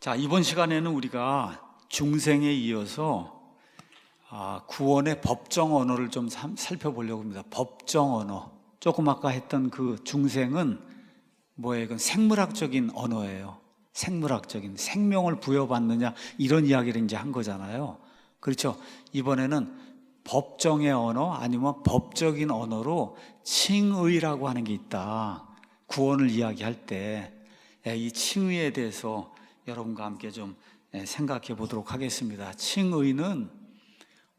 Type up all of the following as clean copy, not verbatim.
자, 이번 시간에는 우리가 중생에 이어서 구원의 법정 언어를 좀 살펴보려고 합니다. 법정 언어. 조금 아까 했던 그 중생은 뭐예요? 이건 생물학적인 언어예요. 생물학적인, 생명을 부여받느냐, 이런 이야기를 이제 한 거잖아요. 그렇죠? 이번에는 법정의 언어, 아니면 법적인 언어로 칭의라고 하는 게 있다. 구원을 이야기할 때 이 칭의에 대해서 여러분과 함께 좀 생각해 보도록 하겠습니다. 칭의는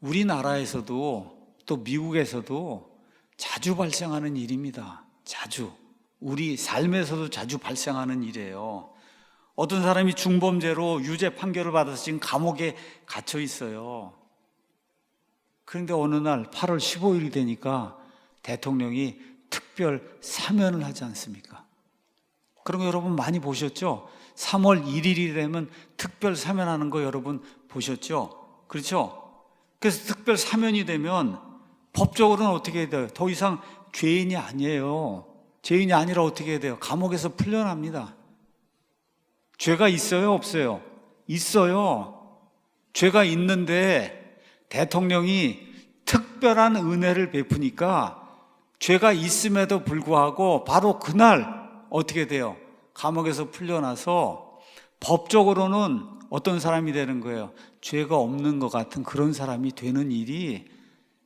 우리나라에서도 또 미국에서도 자주 발생하는 일입니다. 자주. 우리 삶에서도 자주 발생하는 일이에요. 어떤 사람이 중범죄로 유죄 판결을 받아서 지금 감옥에 갇혀 있어요. 그런데 어느 날 8월 15일이 되니까 대통령이 특별 사면을 하지 않습니까? 그런 거 여러분 많이 보셨죠? 3월 1일이 되면 특별 사면하는 거 여러분 보셨죠? 그렇죠? 그래서 특별 사면이 되면 법적으로는 어떻게 해야 돼요? 더 이상 죄인이 아니에요. 죄인이 아니라 어떻게 해야 돼요? 감옥에서 풀려납니다. 죄가 있어요? 없어요? 있어요. 죄가 있는데 대통령이 특별한 은혜를 베푸니까 죄가 있음에도 불구하고 바로 그날 어떻게 돼요? 감옥에서 풀려나서 법적으로는 어떤 사람이 되는 거예요? 죄가 없는 것 같은 그런 사람이 되는 일이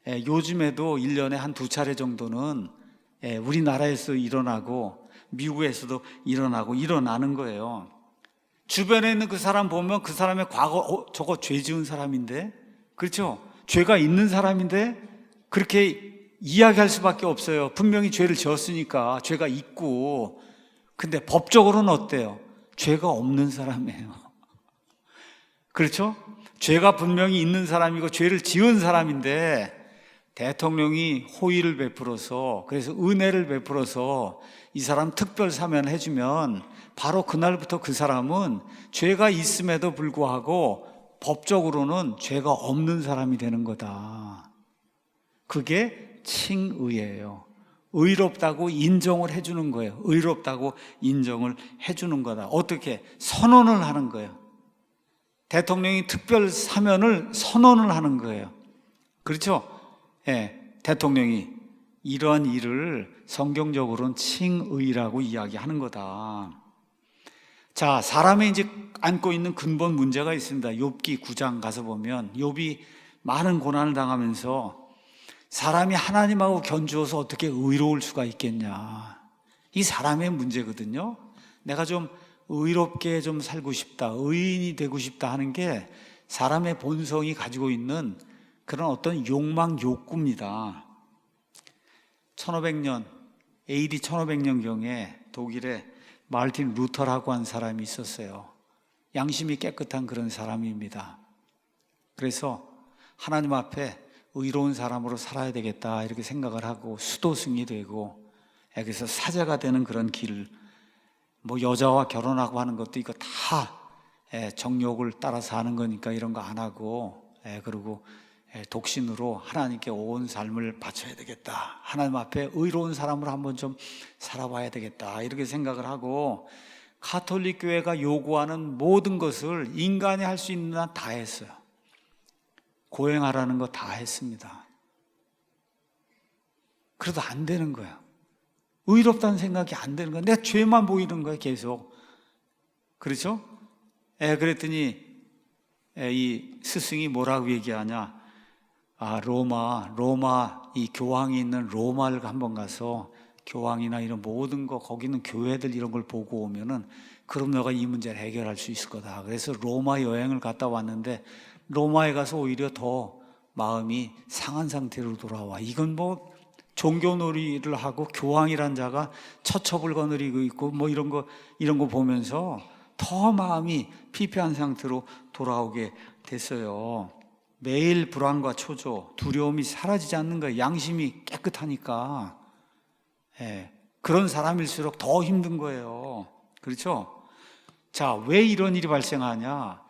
요즘에도 1년에 한 2차례 정도는 우리나라에서 일어나고 미국에서도 일어나는 거예요. 주변에 있는 그 사람 보면 그 사람의 과거, 저거 죄 지은 사람인데, 그렇죠? 죄가 있는 사람인데 그렇게 이야기할 수밖에 없어요. 분명히 죄를 지었으니까 죄가 있고. 근데 법적으로는 어때요? 죄가 없는 사람이에요. 그렇죠? 죄가 분명히 있는 사람이고 죄를 지은 사람인데 대통령이 호의를 베풀어서, 그래서 은혜를 베풀어서 이 사람 특별 사면을 해주면 바로 그날부터 그 사람은 죄가 있음에도 불구하고 법적으로는 죄가 없는 사람이 되는 거다. 그게 칭의예요. 의롭다고 인정을 해주는 거예요. 의롭다고 인정을 해주는 거다. 어떻게? 선언을 하는 거예요. 대통령이 특별 사면을 선언을 하는 거예요. 그렇죠? 대통령이 이러한 일을 성경적으로는 칭의라고 이야기하는 거다. 자, 사람이 이제 안고 있는 근본 문제가 있습니다. 욥기 9장 가서 보면 욥이 많은 고난을 당하면서 사람이 하나님하고 견주어서 어떻게 의로울 수가 있겠냐. 이 사람의 문제거든요. 내가 좀 의롭게 좀 살고 싶다, 의인이 되고 싶다 하는 게 사람의 본성이 가지고 있는 그런 어떤 욕망, 욕구입니다. 1500년, AD 1500년경에 독일에 마르틴 루터라고 한 사람이 있었어요. 양심이 깨끗한 그런 사람입니다. 그래서 하나님 앞에 의로운 사람으로 살아야 되겠다 이렇게 생각을 하고 수도승이 되고, 그래서 사제가 되는 그런 길을, 뭐 여자와 결혼하고 하는 것도 이거 다 정욕을 따라서 하는 거니까 이런 거 안 하고, 그리고 독신으로 하나님께 온 삶을 바쳐야 되겠다, 하나님 앞에 의로운 사람으로 한번 좀 살아봐야 되겠다 이렇게 생각을 하고, 가톨릭 교회가 요구하는 모든 것을 인간이 할 수 있는 한 다 했어요. 고행하라는 거 다 했습니다. 그래도 안 되는 거예요. 의롭다는 생각이 안 되는 거예요. 내 죄만 보이는 거예요, 계속. 그렇죠? 그랬더니 이 스승이 뭐라고 얘기하냐? 로마 이 교황이 있는 로마를 한번 가서 교황이나 이런 모든 거, 거기 있는 교회들 이런 걸 보고 오면은 그럼 너가 이 문제를 해결할 수 있을 거다. 그래서 로마 여행을 갔다 왔는데 로마에 가서 오히려 더 마음이 상한 상태로 돌아와. 이건 뭐 종교놀이를 하고 교황이란 자가 처첩을 거느리고 있고 뭐 이런 거 보면서 더 마음이 피폐한 상태로 돌아오게 됐어요. 매일 불안과 초조, 두려움이 사라지지 않는 거예요. 양심이 깨끗하니까. 그런 사람일수록 더 힘든 거예요. 그렇죠? 자, 왜 이런 일이 발생하냐?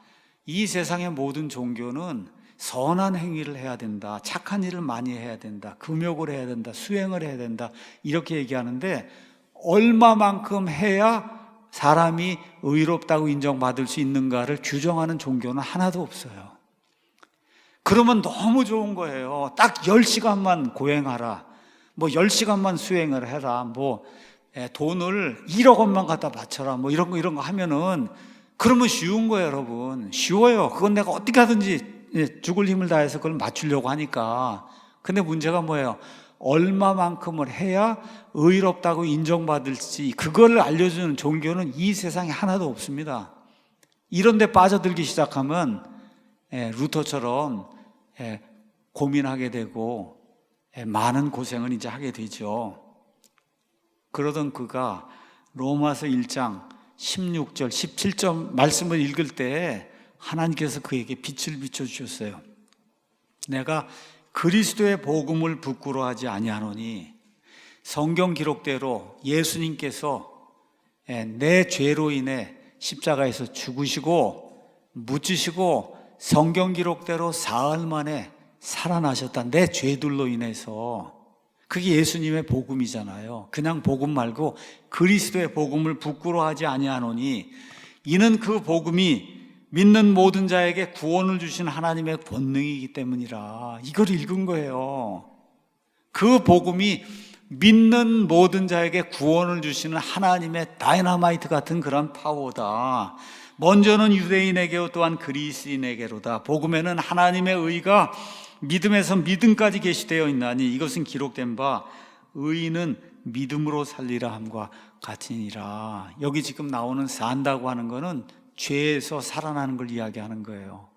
이 세상의 모든 종교는 선한 행위를 해야 된다, 착한 일을 많이 해야 된다, 금욕을 해야 된다, 수행을 해야 된다 이렇게 얘기하는데 얼마만큼 해야 사람이 의롭다고 인정받을 수 있는가를 규정하는 종교는 하나도 없어요. 그러면 너무 좋은 거예요. 딱 10시간만 고행하라, 뭐 10시간만 수행을 해라, 뭐 돈을 1억 원만 갖다 바쳐라, 뭐 이런 거 하면은, 그러면 쉬운 거예요. 여러분, 쉬워요. 그건 내가 어떻게 하든지 죽을 힘을 다해서 그걸 맞추려고 하니까. 근데 문제가 뭐예요? 얼마만큼을 해야 의롭다고 인정받을지, 그걸 알려주는 종교는 이 세상에 하나도 없습니다. 이런 데 빠져들기 시작하면 루터처럼 고민하게 되고 많은 고생을 이제 하게 되죠. 그러던 그가 로마서 1장 16절 17절 말씀을 읽을 때 하나님께서 그에게 빛을 비춰주셨어요. 내가 그리스도의 복음을 부끄러워하지 아니하노니, 성경 기록대로 예수님께서 내 죄로 인해 십자가에서 죽으시고 묻히시고 성경 기록대로 사흘 만에 살아나셨다. 내 죄들로 인해서. 그게 예수님의 복음이잖아요. 그냥 복음 말고 그리스도의 복음을 부끄러워하지 아니하노니, 이는 그 복음이 믿는 모든 자에게 구원을 주신 하나님의 권능이기 때문이라. 이걸 읽은 거예요. 그 복음이 믿는 모든 자에게 구원을 주시는 하나님의 다이너마이트 같은 그런 파워다. 먼저는 유대인에게 또한 그리스인에게로다. 복음에는 하나님의 의가 믿음에서 믿음까지 계시되어 있나니, 이것은 기록된 바 의인은 믿음으로 살리라 함과 같으니라. 여기 지금 나오는 산다고 하는 거는 죄에서 살아나는 걸 이야기하는 거예요.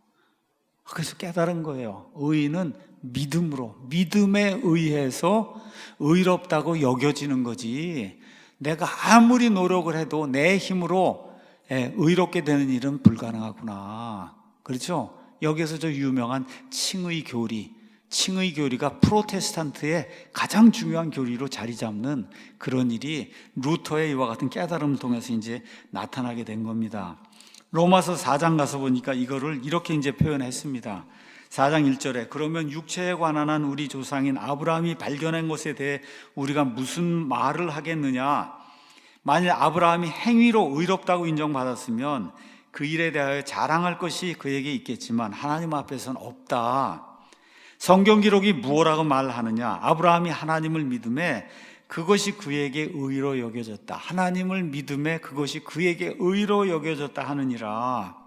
그래서 깨달은 거예요. 의인은 믿음으로, 믿음에 의해서 의롭다고 여겨지는 거지, 내가 아무리 노력을 해도 내 힘으로 의롭게 되는 일은 불가능하구나. 그렇죠? 여기서 저 유명한 칭의 교리가 프로테스탄트의 가장 중요한 교리로 자리 잡는 그런 일이 루터의 이와 같은 깨달음을 통해서 이제 나타나게 된 겁니다. 로마서 4장 가서 보니까 이거를 이렇게 이제 표현했습니다. 4장 1절에 그러면 육체에 관한 한 우리 조상인 아브라함이 발견한 것에 대해 우리가 무슨 말을 하겠느냐? 만일 아브라함이 행위로 의롭다고 인정받았으면 그 일에 대하여 자랑할 것이 그에게 있겠지만 하나님 앞에서는 없다. 성경 기록이 무엇라고 말하느냐? 아브라함이 하나님을 믿음에 그것이 그에게 의로 여겨졌다. 하나님을 믿음에 그것이 그에게 의로 여겨졌다 하느니라.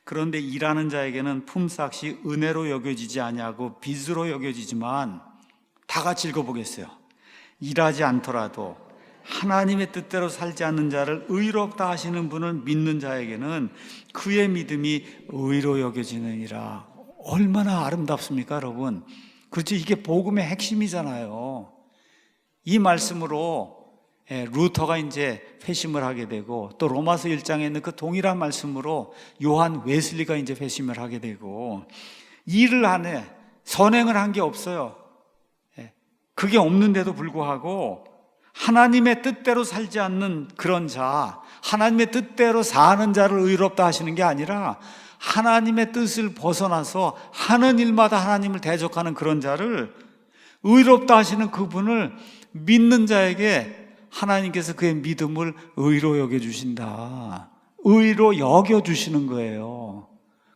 그런데 일하는 자에게는 품삯이 은혜로 여겨지지 아니하고 빚으로 여겨지지만, 다 같이 읽어보겠어요. 일하지 않더라도 하나님의 뜻대로 살지 않는 자를 의롭다 하시는 분을 믿는 자에게는 그의 믿음이 의로 여겨지느니라. 얼마나 아름답습니까, 여러분? 그렇죠? 이게 복음의 핵심이잖아요. 이 말씀으로 루터가 이제 회심을 하게 되고, 또 로마서 1장에 있는 그 동일한 말씀으로 요한 웨슬리가 이제 회심을 하게 되고, 일을 안 해, 선행을 한 게 없어요. 그게 없는데도 불구하고 하나님의 뜻대로 살지 않는 그런 자, 하나님의 뜻대로 사는 자를 의롭다 하시는 게 아니라 하나님의 뜻을 벗어나서 하는 일마다 하나님을 대적하는 그런 자를 의롭다 하시는 그분을 믿는 자에게 하나님께서 그의 믿음을 의로 여겨주신다. 의로 여겨주시는 거예요.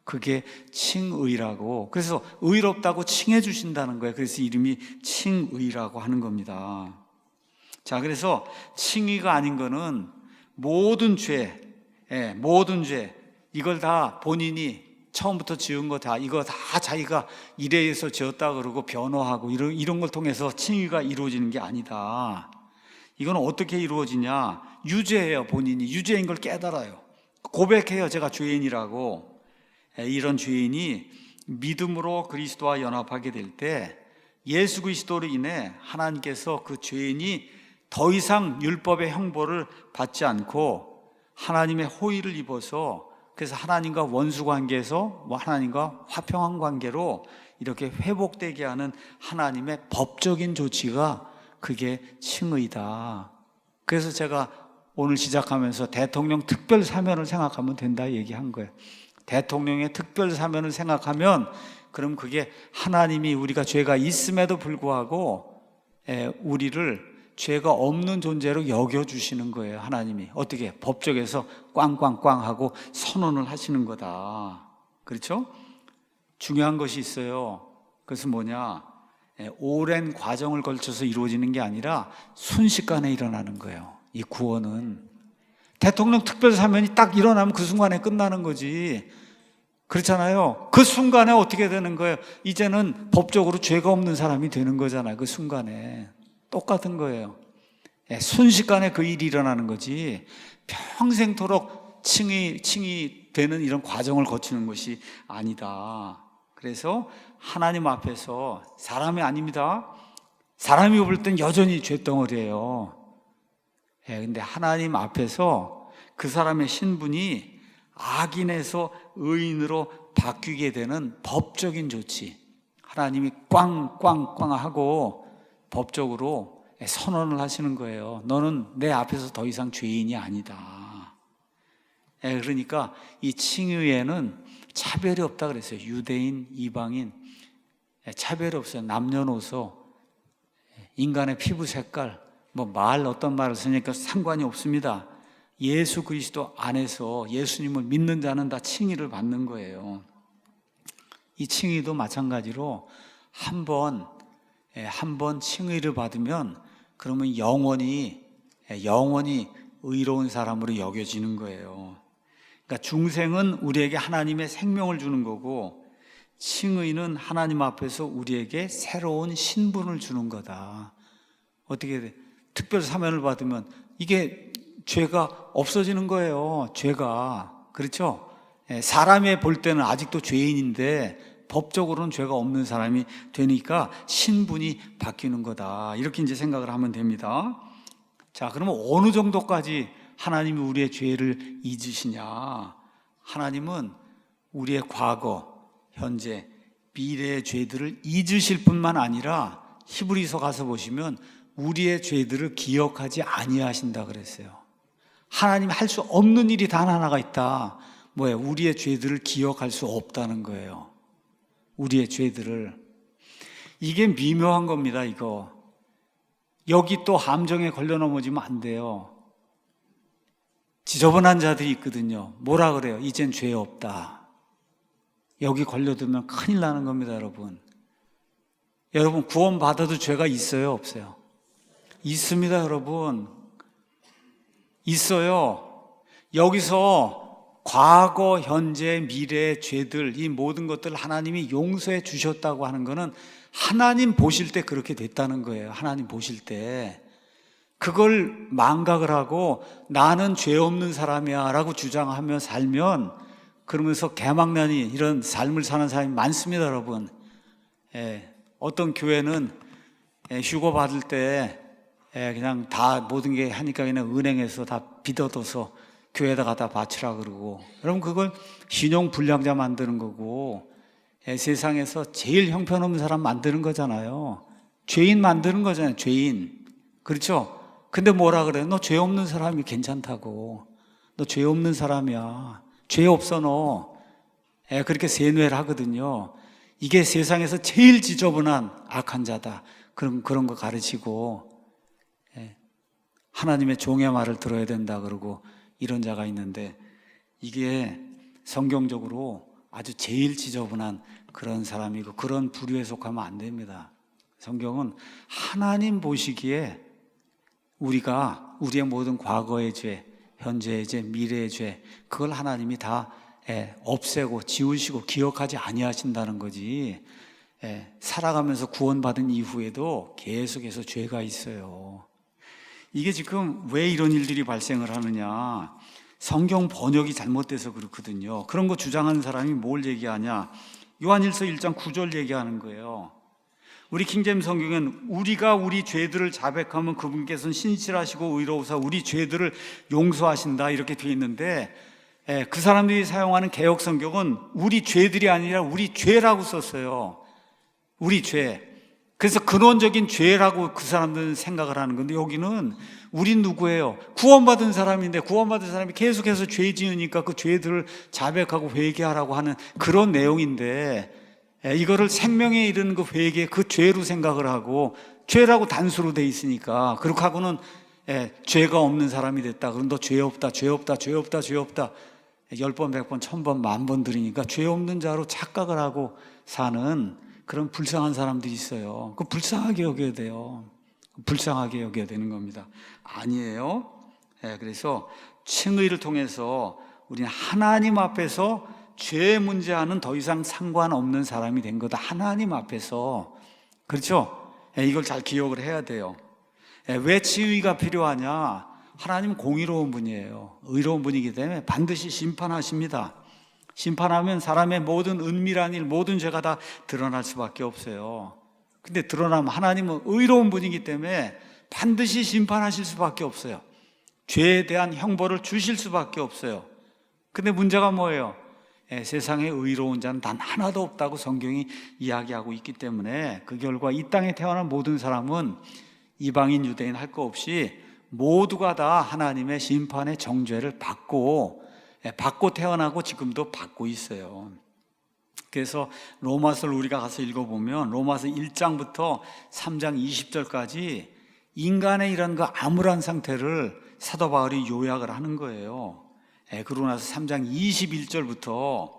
그게 칭의라고. 그래서 의롭다고 칭해 주신다는 거예요. 그래서 이름이 칭의라고 하는 겁니다. 자, 그래서 칭의가 아닌 거는 모든 죄, 이걸 다 본인이 처음부터 지은 거 다, 이거 다 자기가 이래서 지었다 그러고 변호하고 이런 걸 통해서 칭의가 이루어지는 게 아니다. 이건 어떻게 이루어지냐? 유죄예요. 본인이 유죄인 걸 깨달아요. 고백해요. 제가 죄인이라고. 이런 죄인이 믿음으로 그리스도와 연합하게 될 때 예수 그리스도로 인해 하나님께서 그 죄인이 더 이상 율법의 형벌을 받지 않고 하나님의 호의를 입어서, 그래서 하나님과 원수 관계에서 하나님과 화평한 관계로 이렇게 회복되게 하는 하나님의 법적인 조치가 그게 칭의다. 그래서 제가 오늘 시작하면서 대통령 특별 사면을 생각하면 된다 얘기한 거예요. 대통령의 특별 사면을 생각하면, 그럼 그게 하나님이 우리가 죄가 있음에도 불구하고 우리를 죄가 없는 존재로 여겨주시는 거예요. 하나님이 어떻게 법적에서 꽝꽝꽝 하고 선언을 하시는 거다. 그렇죠? 중요한 것이 있어요. 그것은 뭐냐? 오랜 과정을 걸쳐서 이루어지는 게 아니라 순식간에 일어나는 거예요. 이 구원은 대통령 특별사면이 딱 일어나면 그 순간에 끝나는 거지. 그렇잖아요. 그 순간에 어떻게 되는 거예요? 이제는 법적으로 죄가 없는 사람이 되는 거잖아요. 그 순간에 똑같은 거예요. 순식간에 그 일이 일어나는 거지 평생토록 칭이 되는 이런 과정을 거치는 것이 아니다. 그래서 하나님 앞에서 사람이 아닙니다. 사람이 볼 땐 여전히 죄덩어리예요. 근데 하나님 앞에서 그 사람의 신분이 악인에서 의인으로 바뀌게 되는 법적인 조치, 하나님이 꽝꽝꽝 하고 법적으로 선언을 하시는 거예요. 너는 내 앞에서 더 이상 죄인이 아니다. 그러니까 이 칭의에는 차별이 없다 그랬어요. 유대인, 이방인 차별이 없어요. 남녀노소, 인간의 피부 색깔, 어떤 말을 쓰니까 상관이 없습니다. 예수 그리스도 안에서 예수님을 믿는 자는 다 칭의를 받는 거예요. 이 칭의도 마찬가지로 한 번 칭의를 받으면 그러면 영원히 의로운 사람으로 여겨지는 거예요. 그러니까 중생은 우리에게 하나님의 생명을 주는 거고 칭의는 하나님 앞에서 우리에게 새로운 신분을 주는 거다. 어떻게 돼? 특별 사면을 받으면 이게 죄가 없어지는 거예요. 죄가. 그렇죠? 사람이 볼 때는 아직도 죄인인데 법적으로는 죄가 없는 사람이 되니까 신분이 바뀌는 거다. 이렇게 이제 생각을 하면 됩니다. 자, 그러면 어느 정도까지 하나님이 우리의 죄를 잊으시냐? 하나님은 우리의 과거, 현재, 미래의 죄들을 잊으실 뿐만 아니라 히브리서 가서 보시면 우리의 죄들을 기억하지 아니하신다 그랬어요. 하나님이 할 수 없는 일이 단 하나가 있다. 뭐예요? 우리의 죄들을 기억할 수 없다는 거예요. 우리의 죄들을. 이게 미묘한 겁니다. 이거 여기 또 함정에 걸려 넘어지면 안 돼요. 지저분한 자들이 있거든요. 뭐라 그래요? 이젠 죄 없다. 여기 걸려들면 큰일 나는 겁니다. 여러분 구원 받아도 죄가 있어요? 없어요? 있습니다. 여러분 있어요. 여기서 과거, 현재, 미래의 죄들, 이 모든 것들을 하나님이 용서해 주셨다고 하는 것은 하나님 보실 때 그렇게 됐다는 거예요. 하나님 보실 때. 그걸 망각을 하고 나는 죄 없는 사람이야 라고 주장하며 살면 그러면서 개망나니 이런 삶을 사는 사람이 많습니다. 여러분. 어떤 교회는 휴거 받을 때 그냥 다 모든 게 하니까 그냥 은행에서 다 빚어둬서 교회에다 갖다 바치라 그러고, 여러분 그걸 신용 불량자 만드는 거고 세상에서 제일 형편없는 사람 만드는 거잖아요. 죄인 만드는 거잖아요. 죄인. 그렇죠? 근데 뭐라 그래? 너 죄 없는 사람이 괜찮다고. 너 죄 없는 사람이야. 죄 없어 너. 그렇게 세뇌를 하거든요. 이게 세상에서 제일 지저분한 악한 자다. 그런 거 가르치고 하나님의 종의 말을 들어야 된다 그러고 이런 자가 있는데 이게 성경적으로 아주 제일 지저분한 그런 사람이고 그런 부류에 속하면 안 됩니다. 성경은 하나님 보시기에 우리가 우리의 모든 과거의 죄, 현재의 죄, 미래의 죄 그걸 하나님이 다 없애고 지우시고 기억하지 아니하신다는 거지. 살아가면서 구원받은 이후에도 계속해서 죄가 있어요. 이게 지금 왜 이런 일들이 발생을 하느냐? 성경 번역이 잘못돼서 그렇거든요. 그런 거 주장하는 사람이 뭘 얘기하냐? 요한일서 1장 9절 얘기하는 거예요. 우리 킹제임 성경은 우리가 우리 죄들을 자백하면 그분께서는 신실하시고 의로우사 우리 죄들을 용서하신다 이렇게 되어 있는데 그 사람들이 사용하는 개역 성경은 우리 죄들이 아니라 우리 죄라고 썼어요. 우리 죄. 그래서 근원적인 죄라고 그 사람들은 생각을 하는 건데 여기는 우린 누구예요? 구원받은 사람인데 구원받은 사람이 계속해서 죄 지으니까 그 죄들을 자백하고 회개하라고 하는 그런 내용인데 이거를 생명에 이르는 그 회개, 그 죄로 생각을 하고 죄라고 단수로 돼 있으니까. 그렇게 하고는 죄가 없는 사람이 됐다. 그럼 너 죄 없다, 죄 없다, 죄 없다, 죄 없다. 10번, 100번, 1000번, 10,000번 들으니까 죄 없는 자로 착각을 하고 사는 그런 불쌍한 사람들이 있어요. 그 불쌍하게 여겨야 돼요. 불쌍하게 여겨야 되는 겁니다. 아니에요. 그래서 칭의를 통해서 우리는 하나님 앞에서 죄 문제와는 더 이상 상관없는 사람이 된 거다. 하나님 앞에서. 그렇죠? 이걸 잘 기억을 해야 돼요. 왜 칭의가 필요하냐? 하나님 공의로운 분이에요. 의로운 분이기 때문에 반드시 심판하십니다. 심판하면 사람의 모든 은밀한 일, 모든 죄가 다 드러날 수밖에 없어요. 근데 드러나면 하나님은 의로운 분이기 때문에 반드시 심판하실 수밖에 없어요. 죄에 대한 형벌을 주실 수밖에 없어요. 근데 문제가 뭐예요? 세상에 의로운 자는 단 하나도 없다고 성경이 이야기하고 있기 때문에 그 결과 이 땅에 태어난 모든 사람은 이방인, 유대인 할 거 없이 모두가 다 하나님의 심판의 정죄를 받고 태어나고 지금도 받고 있어요. 그래서 로마서를 우리가 가서 읽어보면 로마서 1장부터 3장 20절까지 인간의 이런 그 암울한 상태를 사도 바울이 요약을 하는 거예요. 그러고 나서 3장 21절부터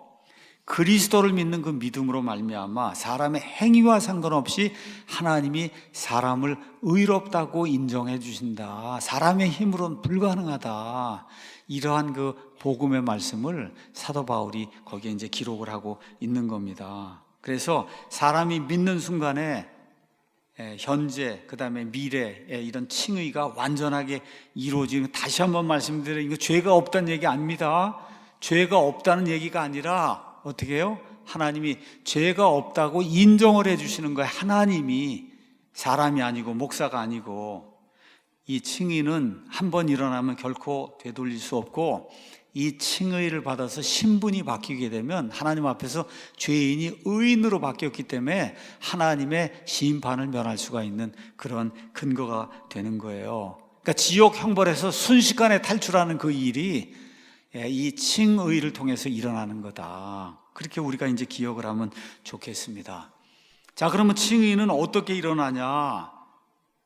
그리스도를 믿는 그 믿음으로 말미암아 사람의 행위와 상관없이 하나님이 사람을 의롭다고 인정해 주신다. 사람의 힘으로는 불가능하다. 이러한 그 복음의 말씀을 사도 바울이 거기에 이제 기록을 하고 있는 겁니다. 그래서 사람이 믿는 순간에 현재, 그 다음에 미래에 이런 칭의가 완전하게 이루어지는, 다시 한번 말씀드려요. 이거 죄가 없다는 얘기 아닙니다. 죄가 없다는 얘기가 아니라 어떻게 해요? 하나님이 죄가 없다고 인정을 해주시는 거예요. 하나님이, 사람이 아니고 목사가 아니고. 이 칭의는 한 번 일어나면 결코 되돌릴 수 없고, 이 칭의를 받아서 신분이 바뀌게 되면 하나님 앞에서 죄인이 의인으로 바뀌었기 때문에 하나님의 심판을 면할 수가 있는 그런 근거가 되는 거예요. 그러니까 지옥 형벌에서 순식간에 탈출하는 그 일이 이 칭의를 통해서 일어나는 거다. 그렇게 우리가 이제 기억을 하면 좋겠습니다. 자, 그러면 칭의는 어떻게 일어나냐?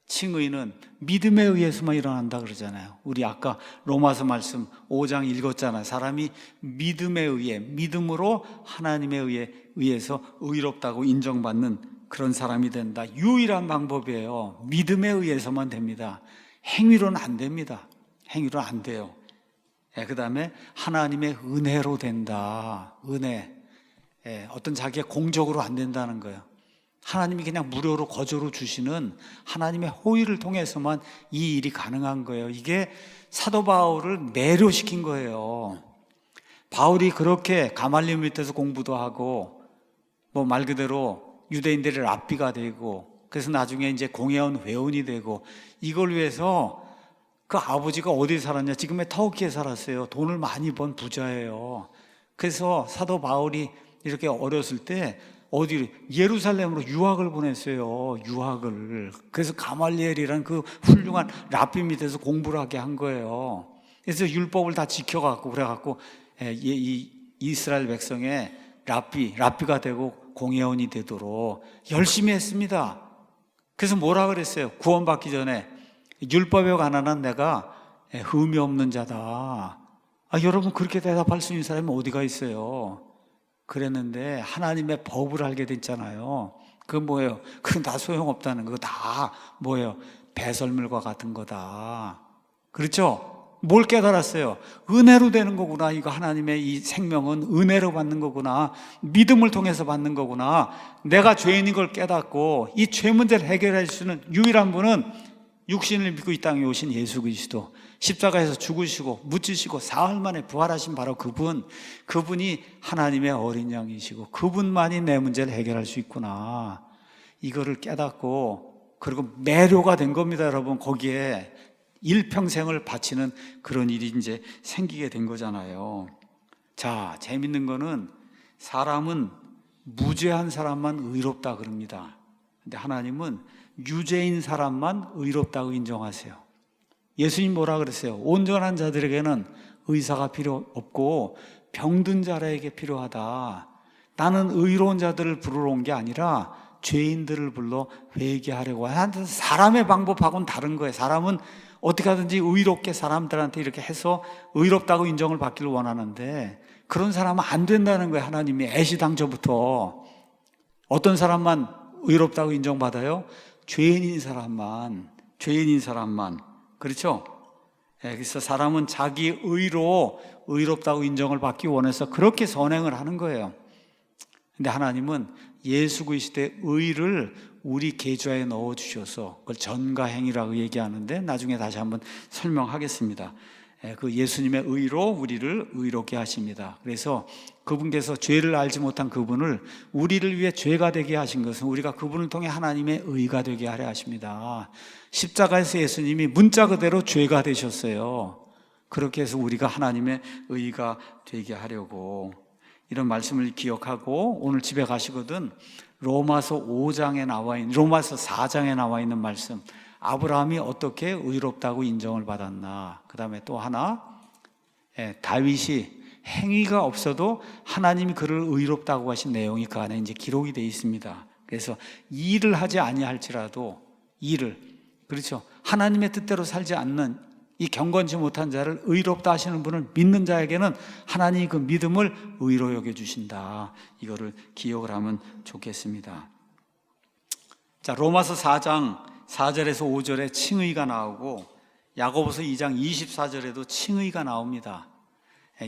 칭의는 믿음에 의해서만 일어난다 그러잖아요. 우리 아까 로마서 말씀 5장 읽었잖아요. 사람이 믿음에 의해, 믿음으로 하나님에 의해서 의롭다고 인정받는 그런 사람이 된다. 유일한 방법이에요. 믿음에 의해서만 됩니다. 행위로는 안 됩니다. 행위로는 안 돼요. 그 다음에 하나님의 은혜로 된다. 은혜. 어떤 자기의 공적으로 안 된다는 거예요. 하나님이 그냥 무료로 거저로 주시는 하나님의 호의를 통해서만 이 일이 가능한 거예요. 이게 사도 바울을 매료시킨 거예요. 바울이 그렇게 가말리엘 밑에서 공부도 하고 뭐 말 그대로 유대인들의 랍비가 되고, 그래서 나중에 이제 공회원 회원이 되고, 이걸 위해서 그 아버지가 어디에 살았냐? 지금의 터키에 살았어요. 돈을 많이 번 부자예요. 그래서 사도 바울이 이렇게 어렸을 때 어디로? 예루살렘으로 유학을 보냈어요. 유학을. 그래서 가말리엘이라는 그 훌륭한 랍비 밑에서 공부를 하게 한 거예요. 그래서 율법을 다 지켜갖고 그래갖고 이 이스라엘 백성의 랍비가 되고 공회원이 되도록 열심히 했습니다. 그래서 뭐라 그랬어요? 구원받기 전에 율법에 관한 내가 흠이 없는 자다. 여러분, 그렇게 대답할 수 있는 사람이 어디가 있어요? 그랬는데 하나님의 법을 알게 됐잖아요. 그건 뭐예요? 그건 다 소용없다는 거. 다 뭐예요? 배설물과 같은 거다. 그렇죠? 뭘 깨달았어요? 은혜로 되는 거구나. 이거 하나님의 이 생명은 은혜로 받는 거구나. 믿음을 통해서 받는 거구나. 내가 죄인인 걸 깨닫고 이 죄 문제를 해결할 수 있는 유일한 분은 육신을 믿고 이 땅에 오신 예수 그리스도, 십자가에서 죽으시고 묻히시고 사흘 만에 부활하신 바로 그분이 하나님의 어린 양이시고 그분만이 내 문제를 해결할 수 있구나. 이거를 깨닫고, 그리고 매료가 된 겁니다, 여러분. 거기에 일평생을 바치는 그런 일이 이제 생기게 된 거잖아요. 자, 재밌는 거는 사람은 무죄한 사람만 의롭다 그럽니다. 근데 하나님은 유죄인 사람만 의롭다고 인정하세요. 예수님 뭐라 그랬어요? 온전한 자들에게는 의사가 필요 없고 병든 자에게 필요하다. 나는 의로운 자들을 부르러 온 게 아니라 죄인들을 불러 회개하려고 하는 사람의 방법하고는 다른 거예요. 사람은 어떻게 하든지 의롭게 사람들한테 이렇게 해서 의롭다고 인정을 받기를 원하는데 그런 사람은 안 된다는 거예요. 하나님이 애시당초부터. 어떤 사람만 의롭다고 인정받아요? 죄인인 사람만. 그렇죠? 그래서 사람은 자기 의로 의롭다고 인정을 받기 원해서 그렇게 선행을 하는 거예요. 근데 하나님은 예수 그리스도의 의를 우리 계좌에 넣어주셔서 그걸 전가행위라고 얘기하는데 나중에 다시 한번 설명하겠습니다. 그 예수님의 의로 우리를 의롭게 하십니다. 그래서 그분께서 죄를 알지 못한 그분을 우리를 위해 죄가 되게 하신 것은 우리가 그분을 통해 하나님의 의가 되게 하려 하십니다. 십자가에서 예수님이 문자 그대로 죄가 되셨어요. 그렇게 해서 우리가 하나님의 의가 되게 하려고 이런 말씀을 기억하고 오늘 집에 가시거든 로마서 5장에 나와 있는 로마서 4장에 나와 있는 말씀 아브라함이 어떻게 의롭다고 인정을 받았나 그 다음에 또 하나 다윗이 행위가 없어도 하나님이 그를 의롭다고 하신 내용이 그 안에 이제 기록이 되어 있습니다. 그래서 일을 하지 아니할지라도 일을 그렇죠 하나님의 뜻대로 살지 않는 이 경건치 못한 자를 의롭다 하시는 분을 믿는 자에게는 하나님이 그 믿음을 의로 여겨주신다. 이거를 기억을 하면 좋겠습니다. 자, 로마서 4장 4절에서 5절에 칭의가 나오고 야고보서 2장 24절에도 칭의가 나옵니다.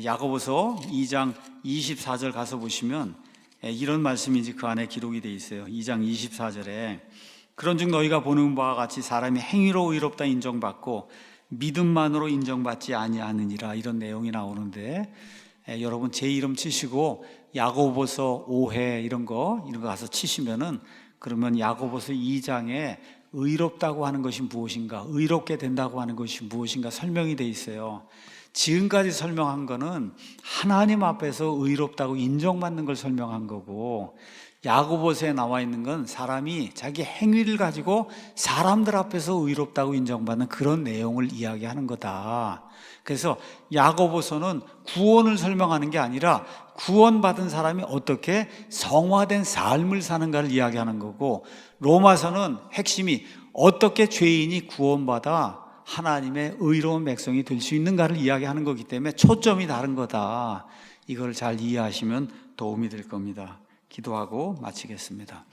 야고보서 2장 24절 가서 보시면 이런 말씀이 그 안에 기록이 되어 있어요. 2장 24절에 그런즉 너희가 보는 바와 같이 사람이 행위로 의롭다 인정받고 믿음만으로 인정받지 아니하느니라 이런 내용이 나오는데 여러분 제 이름 치시고 야고보서 5회 이런 거 가서 치시면은 그러면 야고보서 2장에 의롭다고 하는 것이 무엇인가 의롭게 된다고 하는 것이 무엇인가 설명이 돼 있어요. 지금까지 설명한 거는 하나님 앞에서 의롭다고 인정받는 걸 설명한 거고 야고보서에 나와 있는 건 사람이 자기 행위를 가지고 사람들 앞에서 의롭다고 인정받는 그런 내용을 이야기하는 거다. 그래서 야고보서는 구원을 설명하는 게 아니라 구원받은 사람이 어떻게 성화된 삶을 사는가를 이야기하는 거고 로마서는 핵심이 어떻게 죄인이 구원받아 하나님의 의로운 백성이 될 수 있는가를 이야기하는 거기 때문에 초점이 다른 거다. 이걸 잘 이해하시면 도움이 될 겁니다. 기도하고 마치겠습니다.